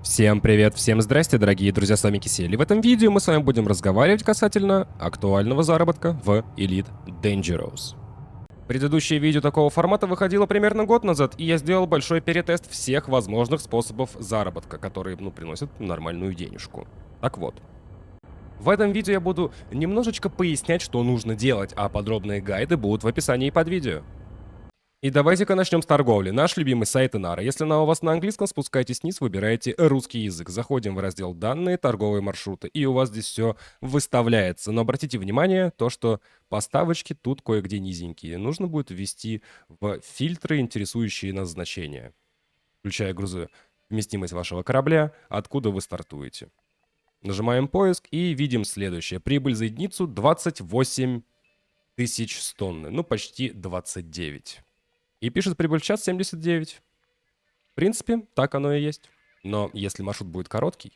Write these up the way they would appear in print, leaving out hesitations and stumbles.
Всем привет, всем здрасте, дорогие друзья, с вами Кисель. И в этом видео мы с вами будем разговаривать касательно актуального заработка в Elite Dangerous. Предыдущее видео такого формата выходило примерно год назад, и я сделал большой перетест всех возможных способов заработка, которые, приносят нормальную денежку. Так вот. В этом видео я буду немножечко пояснять, что нужно делать, а подробные гайды будут в описании под видео. И давайте-ка начнем с торговли. Наш любимый сайт Inara. Если она у вас на английском, спускайтесь вниз, выбираете русский язык. Заходим в раздел «Данные», «Торговые маршруты». И у вас здесь все выставляется. Но обратите внимание, то, что поставочки тут кое-где низенькие. Нужно будет ввести в фильтры, интересующие нас значения. Включая грузовместимость вашего корабля, откуда вы стартуете. Нажимаем поиск и видим следующее. Прибыль за единицу 28 тысяч с тонны. Ну, почти 29. И пишет прибыль в час 79. В принципе, так оно и есть. Но если маршрут будет короткий,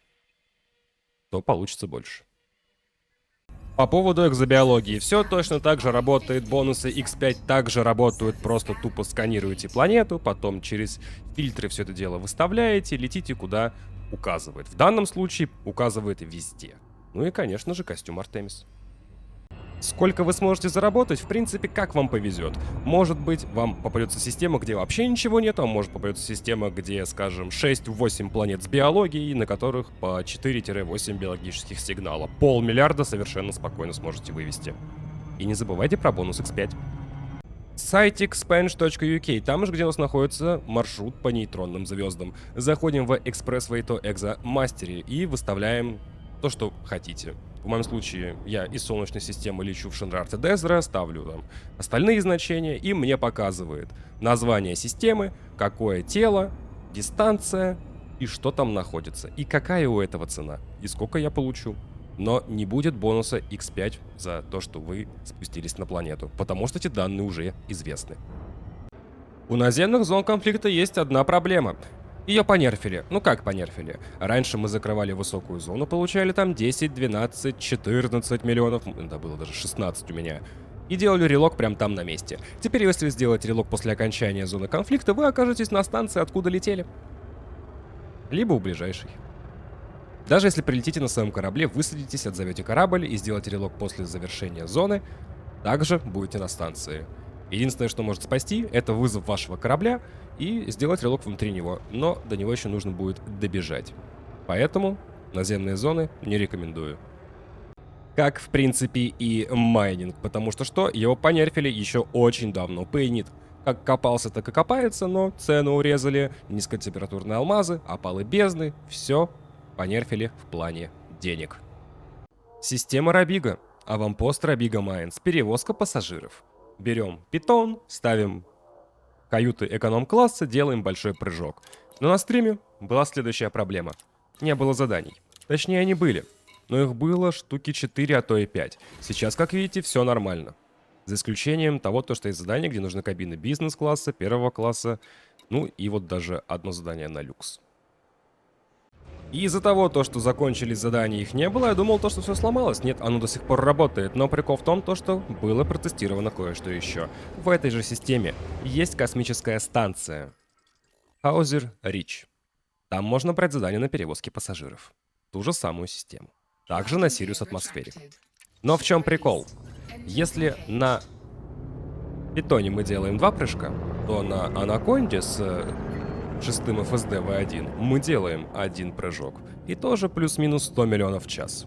то получится больше. По поводу экзобиологии. Все точно так же работает. Бонусы X5 также работают. Просто тупо сканируете планету, потом через фильтры все это дело выставляете, летите куда указывает. В данном случае указывает везде. Ну и, конечно же, костюм Артемис. Сколько вы сможете заработать, в принципе, как вам повезет. Может быть, вам попадется система, где вообще ничего нет, а может попадется система, где, скажем, 6-8 планет с биологией, на которых по 4-8 биологических сигнала. 500 миллиарда совершенно спокойно сможете вывести. И не забывайте про бонус X5. Сайт expange.uk, там же, где у нас находится маршрут по нейтронным звездам. Заходим в Expressway to Exomastery и выставляем то, что хотите. В моем случае я из Солнечной системы лечу в Шенрарте Дезра, ставлю там остальные значения, и мне показывает название системы, какое тело, дистанция и что там находится, и какая у этого цена, и сколько я получу. Но не будет бонуса X5 за то, что вы спустились на планету, потому что эти данные уже известны. У наземных зон конфликта есть одна проблема. Ее понерфили. Ну как понерфили? Раньше мы закрывали высокую зону, получали там 10, 12, 14 миллионов, да было даже 16 у меня. И делали релог прямо там на месте. Теперь, если сделать релог после окончания зоны конфликта, вы окажетесь на станции, откуда летели. Либо у ближайшей. Даже если прилетите на своем корабле, высадитесь, отзовете корабль и сделаете релог после завершения зоны, также будете на станции. Единственное, что может спасти, это вызов вашего корабля и сделать релог внутри него, но до него еще нужно будет добежать. Поэтому наземные зоны не рекомендую. Как, в принципе, и майнинг, потому что его понерфили еще очень давно. Пейнит как копался, так и копается, но цену урезали, низкотемпературные алмазы, опалы бездны, все понерфили в плане денег. Система Рабига. Аванпост Рабига Майнс. Перевозка пассажиров. Берем питон, ставим каюты эконом-класса, делаем большой прыжок. Но на стриме была следующая проблема. Не было заданий. Точнее, они были. Но их было штуки 4, а то и 5. Сейчас, как видите, все нормально. За исключением того, что есть задания, где нужны кабины бизнес-класса, первого класса. Ну и вот даже одно задание на люкс. И из-за того, что закончились задания, их не было, я думал, что все сломалось. Нет, оно до сих пор работает. Но прикол в том, что было протестировано кое-что еще. В этой же системе есть космическая станция Хаузер Рич. Там можно брать задания на перевозки пассажиров. Ту же самую систему. Также на Сириус Атмосферик. Но в чем прикол? Если на Питоне мы делаем 2 прыжка, то на Анаконде с 6-м FSD V1 мы делаем 1 прыжок. И тоже плюс-минус 100 миллионов в час.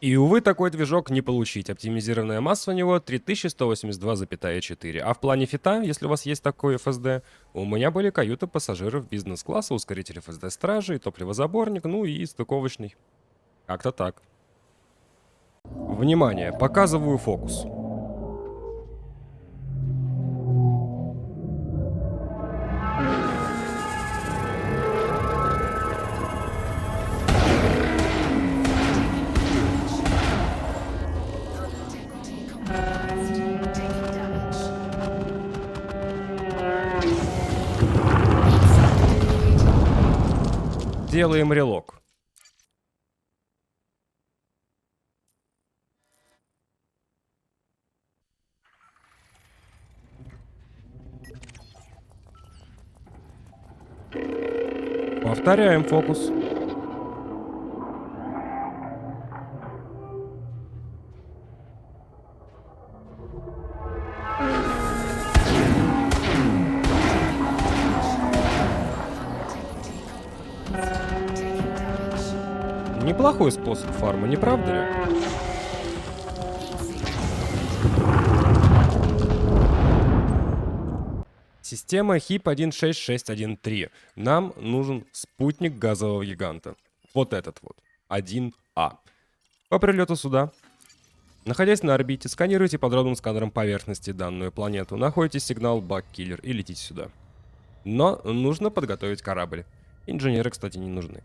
И, увы, такой движок не получить. Оптимизированная масса у него 3182,4. А в плане фита, если у вас есть такой FSD, у меня были каюты пассажиров бизнес-класса, ускоритель FSD стражи, топливозаборник, ну и стыковочный. Как-то так. Внимание, показываю фокус. Делаем релог. Повторяем фокус. Неплохой способ фарма, не правда ли? Система HIP-16613. Нам нужен спутник газового гиганта. Вот этот вот. 1А. По прилету сюда, находясь на орбите, сканируйте подробным сканером поверхности данную планету, находите сигнал Бак-Киллер и летите сюда. Но нужно подготовить корабль. Инженеры, кстати, не нужны.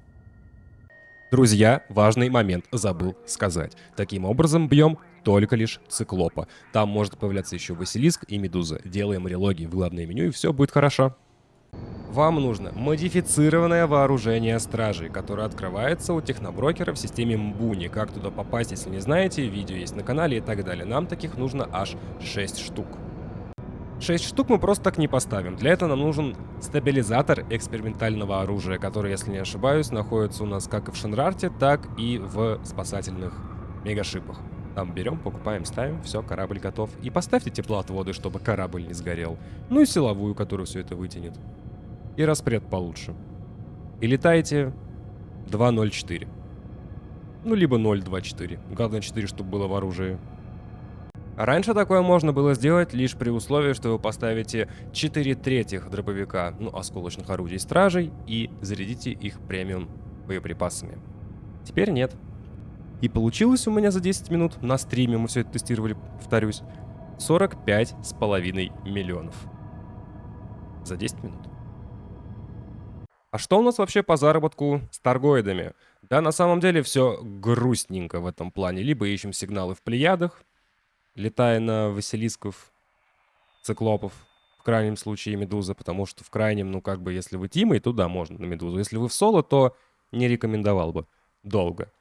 Друзья, важный момент забыл сказать. Таким образом, бьем только лишь циклопа. Там может появляться еще Василиск и Медуза. Делаем релоги в главное меню, и все будет хорошо. Вам нужно модифицированное вооружение стражей, которое открывается у техноброкера в системе Мбуни. Как туда попасть, если не знаете, видео есть на канале и так далее. Нам таких нужно аж 6 штук. 6 штук мы просто так не поставим. Для этого нам нужен стабилизатор экспериментального оружия, который, если не ошибаюсь, находится у нас как и в Шенрарте, так и в спасательных мегашипах. Там берем, покупаем, ставим, все, корабль готов. И поставьте теплоотводы, чтобы корабль не сгорел. Ну и силовую, которая все это вытянет. И распред получше. И летайте 2.04. Ну, либо 0.24. Главное 4, чтобы было в оружии. Раньше такое можно было сделать лишь при условии, что вы поставите 4/3 дробовика, ну, осколочных орудий стражей, и зарядите их премиум боеприпасами. Теперь нет. И получилось у меня за 10 минут, на стриме мы все это тестировали, повторюсь, 45,5 миллионов. За 10 минут. А что у нас вообще по заработку с торгоидами? Да, на самом деле все грустненько в этом плане. Либо ищем сигналы в Плеядах, летая на Василисков, Циклопов, в крайнем случае Медуза, потому что в крайнем, ну как бы, если вы тимой, то да, можно на Медузу. Если вы в соло, то не рекомендовал бы. Долго.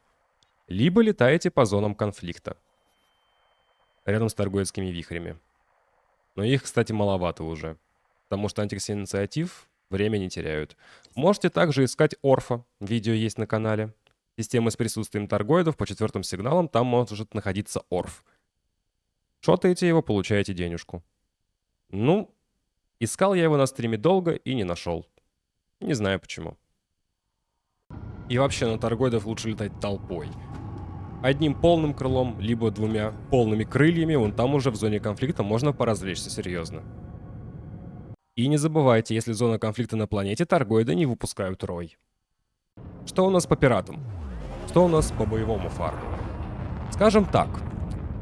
Либо летаете по зонам конфликта. Рядом с торгоидскими вихрями. Но их, кстати, маловато уже. Потому что антикс-инициатив время не теряют. Можете также искать Орфа. Видео есть на канале. Система с присутствием торгоидов по 4 сигналам. Там может находиться Орф. Шотаете его, получаете денежку. Ну, искал я его на стриме долго и не нашел. Не знаю почему. И вообще на торгоидов лучше летать толпой. Одним полным крылом, либо 2 полными крыльями, вон там уже в зоне конфликта можно поразвлечься серьезно. И не забывайте, если зона конфликта на планете, торгоиды не выпускают рой. Что у нас по пиратам? Что у нас по боевому фарму? Скажем так.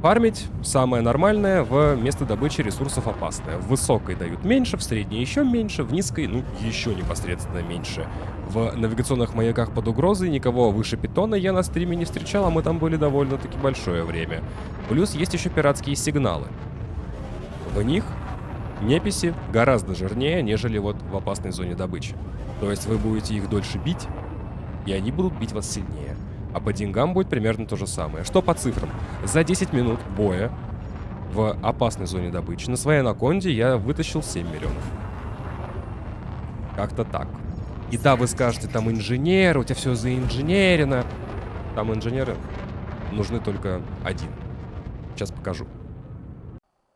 Фармить самое нормальное, в место добычи ресурсов опасное. В высокой дают меньше, в средней еще меньше, в низкой, ну, еще непосредственно меньше. В навигационных маяках под угрозой никого выше питона я на стриме не встречал, а мы там были довольно-таки большое время. Плюс есть еще пиратские сигналы. В них неписи гораздо жирнее, нежели вот в опасной зоне добычи. То есть вы будете их дольше бить, и они будут бить вас сильнее. А по деньгам будет примерно то же самое. Что по цифрам? За 10 минут боя в опасной зоне добычи на своей анаконде я вытащил 7 миллионов. Как-то так. И да, вы скажете, там инженеры, у тебя все заинженерено. Там инженеры нужны только один. Сейчас покажу.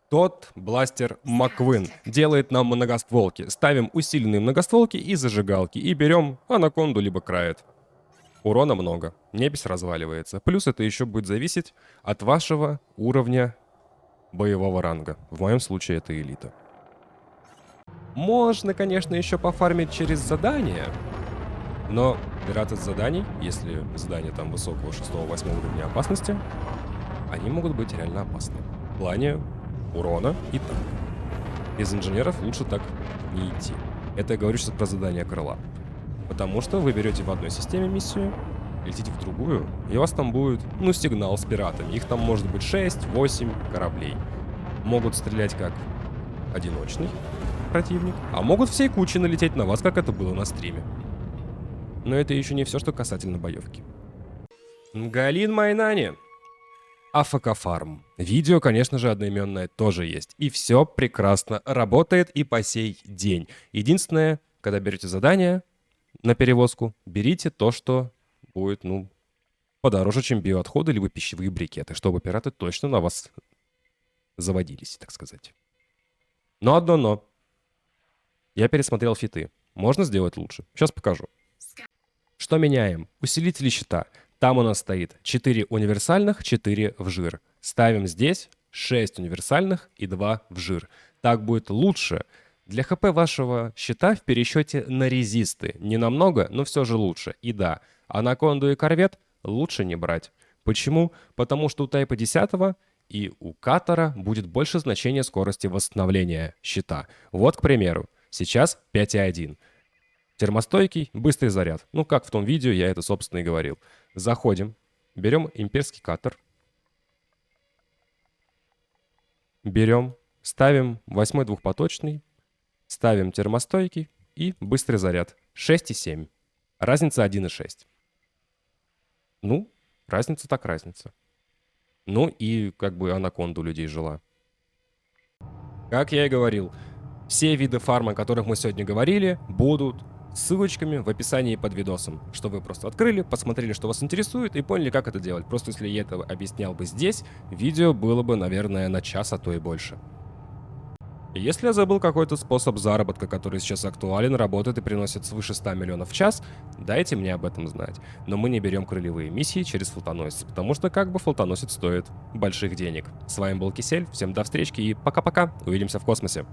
Тот бластер Маквин делает нам многостволки. Ставим усиленные многостволки и зажигалки. И берем анаконду либо краед. Урона много, непись разваливается. Плюс это еще будет зависеть от вашего уровня боевого ранга. В моем случае это элита. Можно, конечно, еще пофармить через задания. Но пираты с заданий, если задания там высокого 6-8 уровня опасности, они могут быть реально опасны. В плане урона и так. Без инженеров лучше так не идти. Это я говорю сейчас про задание крыла. Потому что вы берете в одной системе миссию, летите в другую, и у вас там будет, ну, сигнал с пиратами. Их там может быть 6-8 кораблей. Могут стрелять как одиночный противник, а могут всей кучей налететь на вас, как это было на стриме. Но это еще не все, что касательно боевки. Галин Майнани. АФК фарм. Видео, конечно же, одноименное тоже есть. И все прекрасно работает и по сей день. Единственное, когда берете задание, на перевозку, берите то, что будет, ну, подороже, чем биоотходы, либо пищевые брикеты, чтобы пираты точно на вас заводились, так сказать. Но одно но. Я пересмотрел фиты. Можно сделать лучше. Сейчас покажу. Что меняем? Усилители щита. Там у нас стоит 4 универсальных, 4 в жир. Ставим здесь 6 универсальных и 2 в жир. Так будет лучше. Для ХП вашего щита в пересчете на резисты. Не намного, но все же лучше. И да, анаконду и корвет лучше не брать. Почему? Потому что у тайпа 10 и у катера будет больше значения скорости восстановления щита. Вот, к примеру, сейчас 5.1. Термостойкий, быстрый заряд. Ну, как в том видео я это, собственно, и говорил. Заходим, берем имперский катер. Берем, ставим 8 двухпоточный, ставим термостойкий и быстрый заряд. 6.7. Разница 1.6. Ну, разница так разница. Ну и как бы анаконда у людей жила. Как я и говорил, все виды фарма, о которых мы сегодня говорили, будут ссылочками в описании под видосом, что вы просто открыли, посмотрели, что вас интересует, и поняли, как это делать. Просто если я это объяснял бы здесь, видео было бы, наверное, на час, а то и больше. И если я забыл какой-то способ заработка, который сейчас актуален, работает и приносит свыше 100 миллионов в час, дайте мне об этом знать. Но мы не берем крылевые миссии через флотоносец, потому что как бы флотоносец стоит больших денег. С вами был Кисель, всем до встречи и пока-пока, увидимся в космосе.